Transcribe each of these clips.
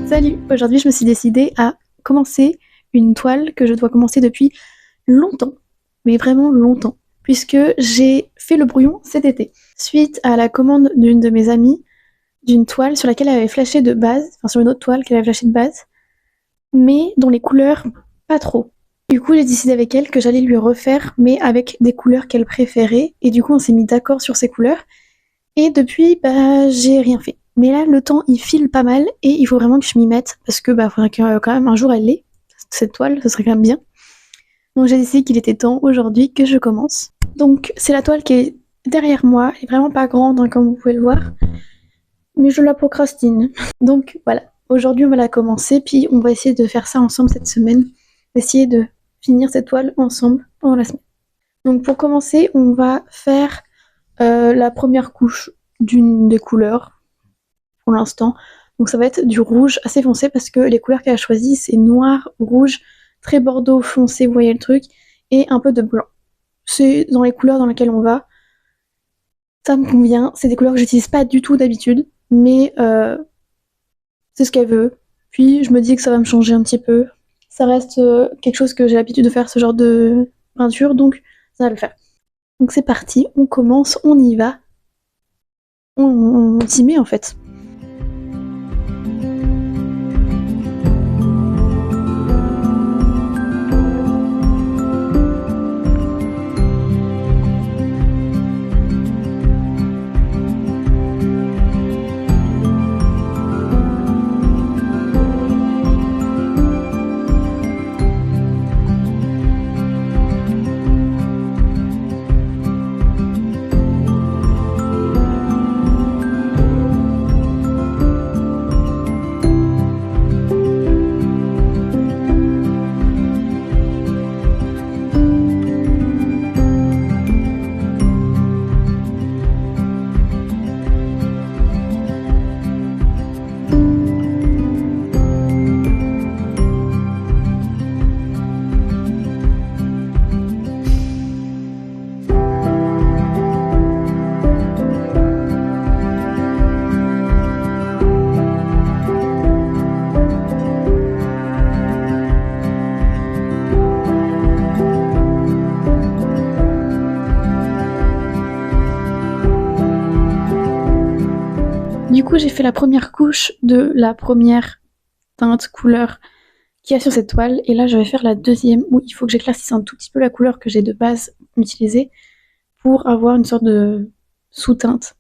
Salut! Aujourd'hui, je me suis décidée à commencer une toile que je dois commencer depuis longtemps, mais vraiment longtemps, puisque j'ai fait le brouillon cet été, suite à la commande d'une de mes amies, d'une toile sur laquelle elle avait flashé de base, enfin sur une autre toile qu'elle avait flashée de base, mais dont les couleurs pas trop. Du coup, j'ai décidé avec elle que j'allais lui refaire, mais avec des couleurs qu'elle préférait, et du coup, on s'est mis d'accord sur ces couleurs, et depuis, j'ai rien fait. Mais là, le temps, il file pas mal, et il faut vraiment que je m'y mette, parce que faudrait que quand même un jour elle l'ait, cette toile, ce serait quand même bien. Donc j'ai décidé qu'il était temps aujourd'hui que je commence. Donc c'est la toile qui est derrière moi, elle est vraiment pas grande hein, comme vous pouvez le voir, mais je la procrastine. Donc voilà, aujourd'hui on va la commencer, puis on va essayer de faire ça ensemble cette semaine, essayer de finir cette toile ensemble pendant la semaine. Donc pour commencer, on va faire la première couche d'une des couleurs pour l'instant. Donc ça va être du rouge assez foncé parce que les couleurs qu'elle a choisies c'est noir, rouge, très bordeaux foncé, vous voyez le truc, et un peu de blanc. C'est dans les couleurs dans lesquelles on va. Ça me convient, c'est des couleurs que j'utilise pas du tout d'habitude, mais c'est ce qu'elle veut. Puis je me dis que ça va me changer un petit peu. Ça reste quelque chose que j'ai l'habitude de faire, ce genre de peinture, donc ça va le faire. Donc c'est parti, on commence, on y va. On s'y met en fait. Du coup, j'ai fait la première couche de la première teinte couleur qu'il y a sur cette toile, et là je vais faire la deuxième où il faut que j'éclaircisse un tout petit peu la couleur que j'ai de base utilisée pour avoir une sorte de sous-teinte.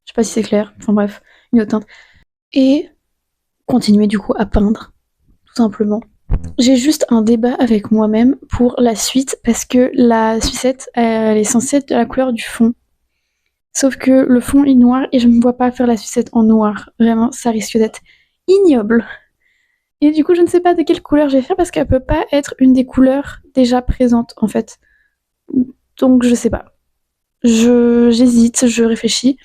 Je sais pas si c'est clair, enfin bref, une autre teinte. Et continuer du coup à peindre, tout simplement. J'ai juste un débat avec moi-même pour la suite parce que la sucette, elle est censée être de la couleur du fond. Sauf que le fond est noir et je ne me vois pas faire la sucette en noir. Vraiment, ça risque d'être ignoble. Et du coup, je ne sais pas de quelle couleur je vais faire parce qu'elle peut pas être une des couleurs déjà présentes en fait. Donc je sais pas. J'hésite, je réfléchis.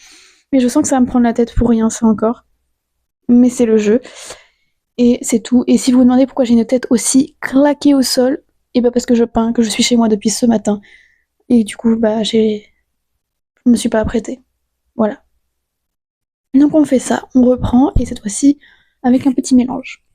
Mais je sens que ça va me prendre la tête pour rien, ça encore. Mais c'est le jeu. Et c'est tout. Et si vous vous demandez pourquoi j'ai une tête aussi claquée au sol, et parce que je peins, que je suis chez moi depuis ce matin. Et du coup, je me suis pas apprêtée. Voilà. Donc on fait ça, on reprend, et cette fois-ci avec un petit mélange.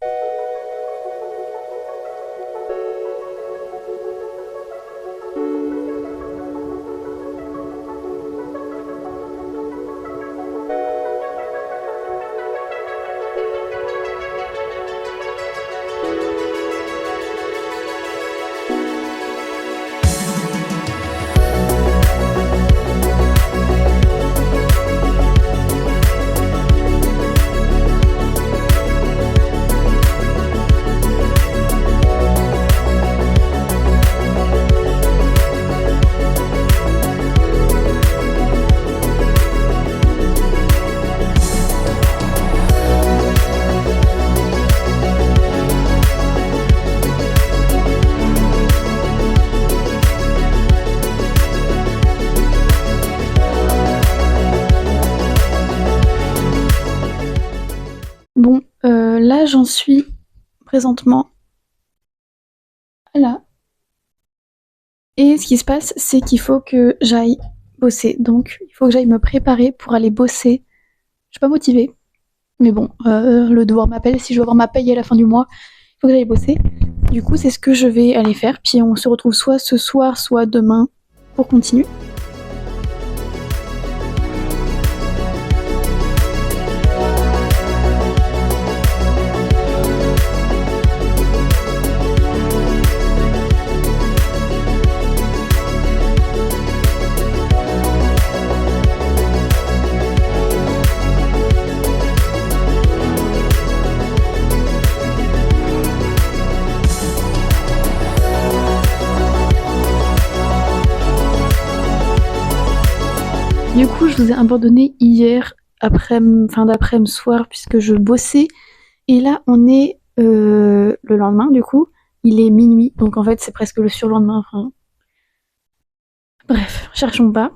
Bon, là j'en suis présentement là. Et ce qui se passe, c'est qu'il faut que j'aille bosser. Donc, il faut que j'aille me préparer pour aller bosser. Je suis pas motivée, Mais bon, le devoir m'appelle, si je veux avoir ma paye à la fin du mois, il faut que j'aille bosser. Du coup, c'est ce que je vais aller faire, puis on se retrouve soit ce soir, soit demain pour continuer. Du coup, je vous ai abandonné hier fin d'après-midi soir puisque je bossais. Et là, on est le lendemain, du coup. Il est minuit, donc en fait, c'est presque le surlendemain. Enfin... Bref, cherchons pas.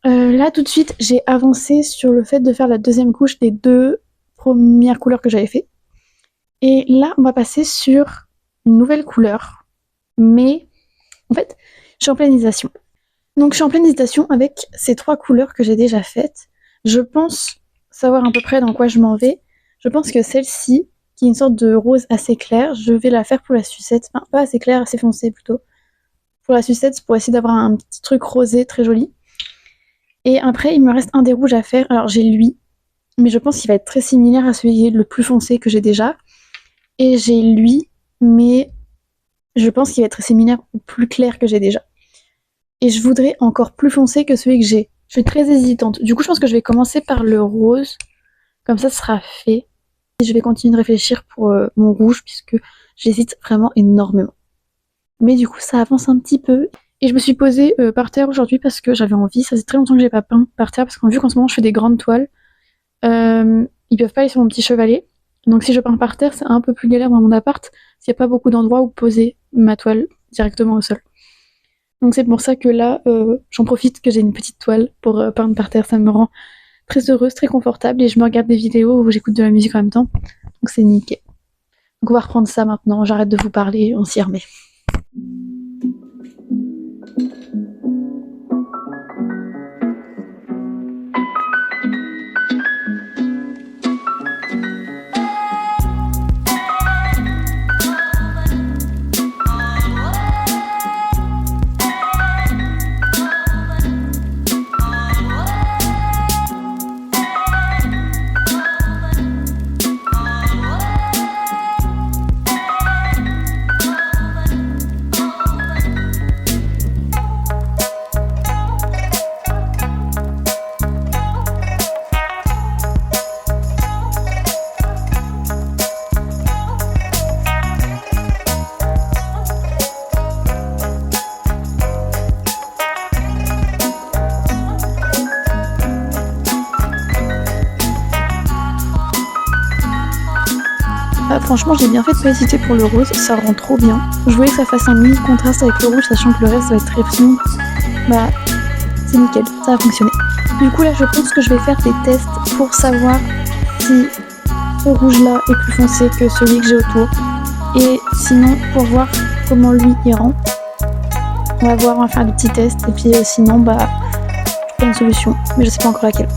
Là, tout de suite, j'ai avancé sur le fait de faire la deuxième couche des 2 premières couleurs que j'avais fait. Et là, on va passer sur une nouvelle couleur. Mais, en fait, je suis en pleine hésitation. Donc je suis en pleine hésitation avec ces 3 couleurs que j'ai déjà faites. Je pense savoir à peu près dans quoi je m'en vais. Je pense que celle-ci, qui est une sorte de rose assez claire, je vais la faire pour la sucette. Enfin, pas assez claire, assez foncée plutôt. Pour la sucette, pour essayer d'avoir un petit truc rosé très joli. Et après, il me reste un des rouges à faire. Alors j'ai lui, mais je pense qu'il va être très similaire à celui le plus foncé que j'ai déjà. Et j'ai lui, mais je pense qu'il va être très similaire au plus clair que j'ai déjà. Et je voudrais encore plus foncé que celui que j'ai. Je suis très hésitante. Du coup, je pense que je vais commencer par le rose. Comme ça, ce sera fait. Et je vais continuer de réfléchir pour mon rouge, puisque j'hésite vraiment énormément. Mais du coup, ça avance un petit peu. Et je me suis posée par terre aujourd'hui parce que j'avais envie. Ça faisait très longtemps que j'ai pas peint par terre, parce vu qu'en ce moment, je fais des grandes toiles, ils peuvent pas aller sur mon petit chevalet. Donc si je peins par terre, c'est un peu plus galère dans mon appart, s'il n'y a pas beaucoup d'endroits où poser ma toile directement au sol. Donc c'est pour ça que là, j'en profite que j'ai une petite toile pour peindre par terre. Ça me rend très heureuse, très confortable. Et je me regarde des vidéos où j'écoute de la musique en même temps. Donc c'est nickel. Donc on va reprendre ça maintenant. J'arrête de vous parler, on s'y remet. Franchement, j'ai bien fait de pas hésiter pour le rose, ça rend trop bien. Je voulais que ça fasse un mini contraste avec le rouge, sachant que le reste va être très sombre. Bah, c'est nickel, ça a fonctionné. Du coup, là, je pense que je vais faire des tests pour savoir si ce rouge-là est plus foncé que celui que j'ai autour. Et sinon, pour voir comment lui il rend. On va voir, on va faire des petits tests. Et puis sinon, bah, je prends une solution, mais je sais pas encore laquelle.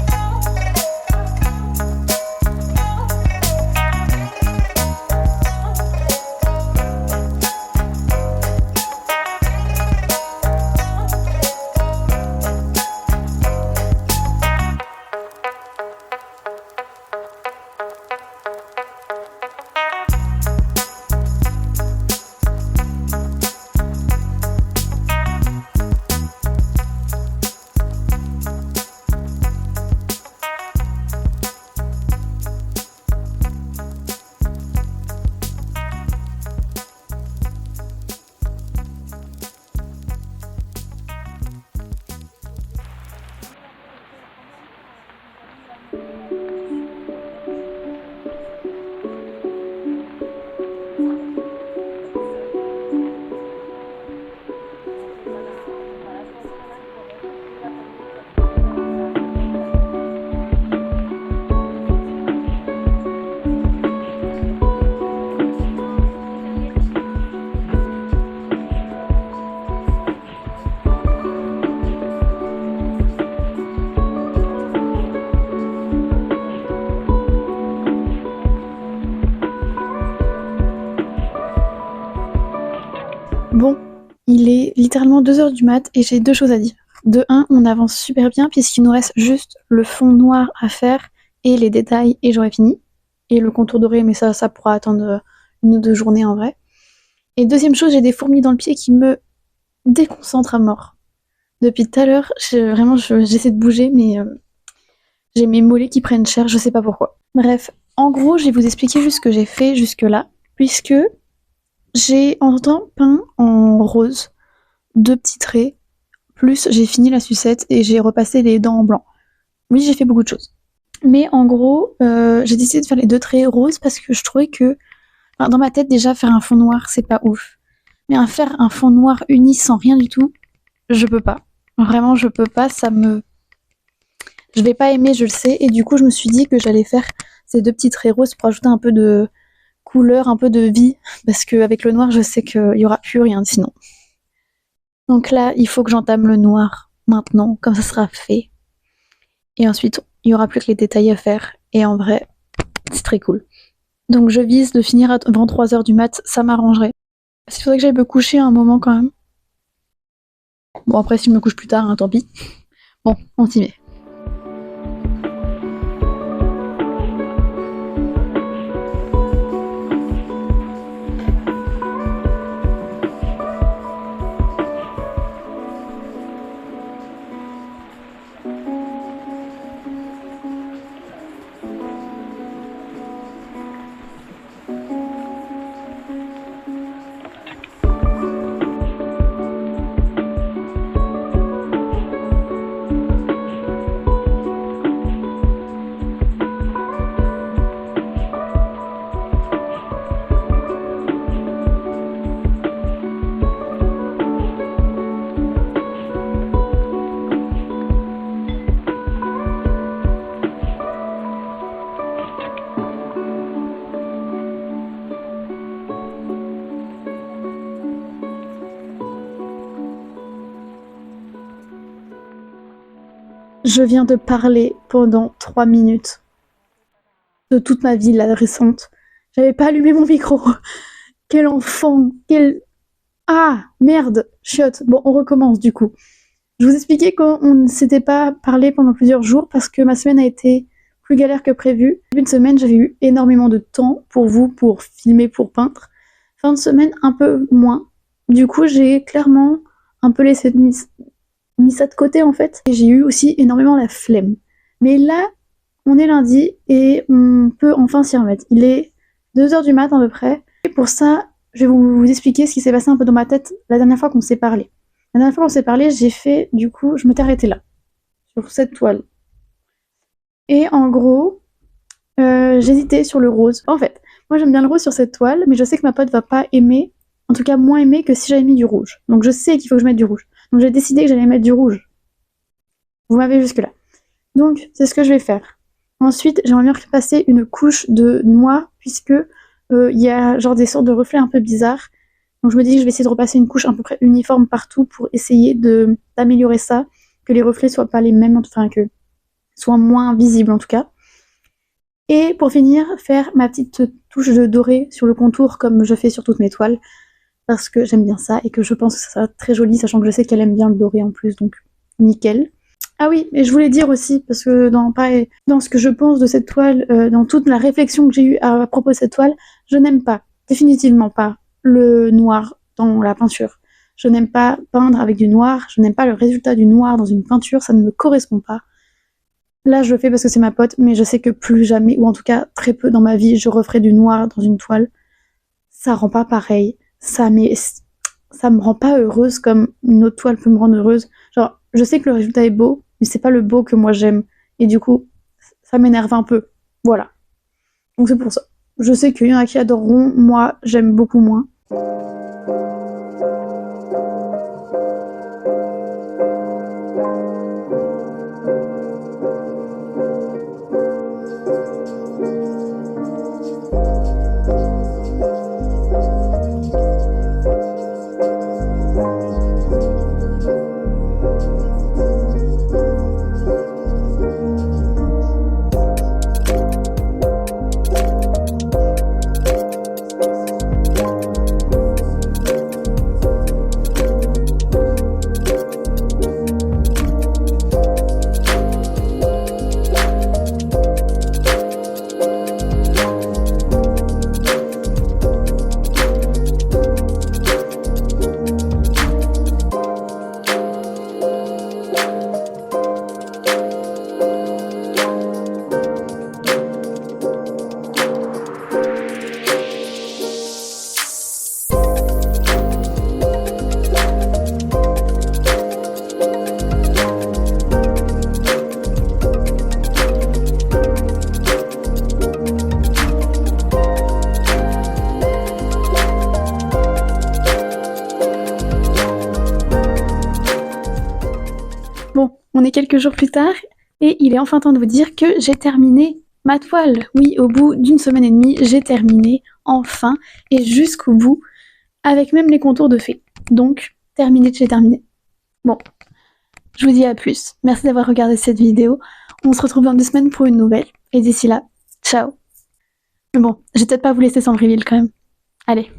Il est littéralement 2h du mat et j'ai deux choses à dire. De un, on avance super bien puisqu'il nous reste juste le fond noir à faire et les détails et j'aurai fini. Et le contour doré, mais ça pourra attendre une ou deux journées en vrai. Et deuxième chose, j'ai des fourmis dans le pied qui me déconcentrent à mort. Depuis tout à l'heure, j'essaie de bouger, mais j'ai mes mollets qui prennent cher, je sais pas pourquoi. Bref, en gros, je vais vous expliquer juste ce que j'ai fait jusque-là, puisque j'ai en temps peint en rose, 2 petits traits, plus j'ai fini la sucette et j'ai repassé les dents en blanc. Oui, j'ai fait beaucoup de choses. Mais en gros, j'ai décidé de faire les 2 traits roses parce que je trouvais que, enfin, dans ma tête déjà, faire un fond noir, c'est pas ouf. Mais faire un fond noir uni sans rien du tout, je peux pas. Vraiment, je peux pas, je vais pas aimer, je le sais, et du coup, je me suis dit que j'allais faire ces 2 petits traits roses pour ajouter un peu de couleur, un peu de vie, parce qu'avec le noir, je sais qu'il y aura plus rien sinon. Donc là, il faut que j'entame le noir maintenant, comme ça sera fait. Et ensuite, il y aura plus que les détails à faire, et en vrai, c'est très cool. Donc je vise de finir avant 3h du mat, ça m'arrangerait. Il faudrait que j'aille me coucher un moment quand même. Bon, après, si je me couche plus tard, hein, tant pis. Bon, on s'y met. Je viens de parler pendant 3 minutes de toute ma vie là récente. J'avais pas allumé mon micro. Quel enfant, quel... Ah, merde, chiotte. Bon, on recommence du coup. Je vous expliquais qu'on ne s'était pas parlé pendant plusieurs jours parce que ma semaine a été plus galère que prévu. Début de semaine, j'avais eu énormément de temps pour vous, pour filmer, pour peindre. Fin de semaine, un peu moins. Du coup, j'ai clairement un peu laissé mis ça de côté en fait. Et j'ai eu aussi énormément la flemme. Mais là, on est lundi et on peut enfin s'y remettre. Il est 2h du mat à peu près. Et pour ça, je vais vous expliquer ce qui s'est passé un peu dans ma tête la dernière fois qu'on s'est parlé. La dernière fois qu'on s'est parlé, j'ai fait, du coup, je m'étais arrêtée là, sur cette toile. Et en gros, j'hésitais sur le rose. En fait, moi j'aime bien le rose sur cette toile, mais je sais que ma pote va pas aimer, en tout cas moins aimer que si j'avais mis du rouge. Donc je sais qu'il faut que je mette du rouge. Donc j'ai décidé que j'allais mettre du rouge. Vous m'avez jusque-là. Donc c'est ce que je vais faire. Ensuite, j'aimerais bien repasser une couche de noir, puisque il y a genre des sortes de reflets un peu bizarres. Donc je me dis que je vais essayer de repasser une couche à peu près uniforme partout pour essayer d'améliorer ça, que les reflets soient pas les mêmes, enfin que soient moins visibles en tout cas. Et pour finir, faire ma petite touche de doré sur le contour comme je fais sur toutes mes toiles, parce que j'aime bien ça et que je pense que ça sera très joli, sachant que je sais qu'elle aime bien le doré en plus, donc nickel. Ah oui, et je voulais dire aussi, parce que dans ce que je pense de cette toile, dans toute la réflexion que j'ai eue à propos de cette toile, je n'aime pas, définitivement pas, le noir dans la peinture. Je n'aime pas peindre avec du noir, je n'aime pas le résultat du noir dans une peinture, ça ne me correspond pas. Là, je le fais parce que c'est ma pote, mais je sais que plus jamais, ou en tout cas très peu dans ma vie, je referai du noir dans une toile. Ça rend pas pareil. Ça me rend pas heureuse comme une autre toile peut me rendre heureuse. Genre, je sais que le résultat est beau, mais c'est pas le beau que moi j'aime. Et du coup, ça m'énerve un peu. Voilà. Donc c'est pour ça. Je sais qu'il y en a qui adoreront, moi j'aime beaucoup moins. Bon, on est quelques jours plus tard et il est enfin temps de vous dire que j'ai terminé ma toile. Oui, au bout d'une semaine et demie, j'ai terminé, enfin, et jusqu'au bout, avec même les contours de fée. Donc, terminé de chez terminé. Bon, je vous dis à plus. Merci d'avoir regardé cette vidéo. On se retrouve dans 2 semaines pour une nouvelle. Et d'ici là, ciao. Mais bon, je vais peut-être pas vous laisser sans le reveal quand même. Allez.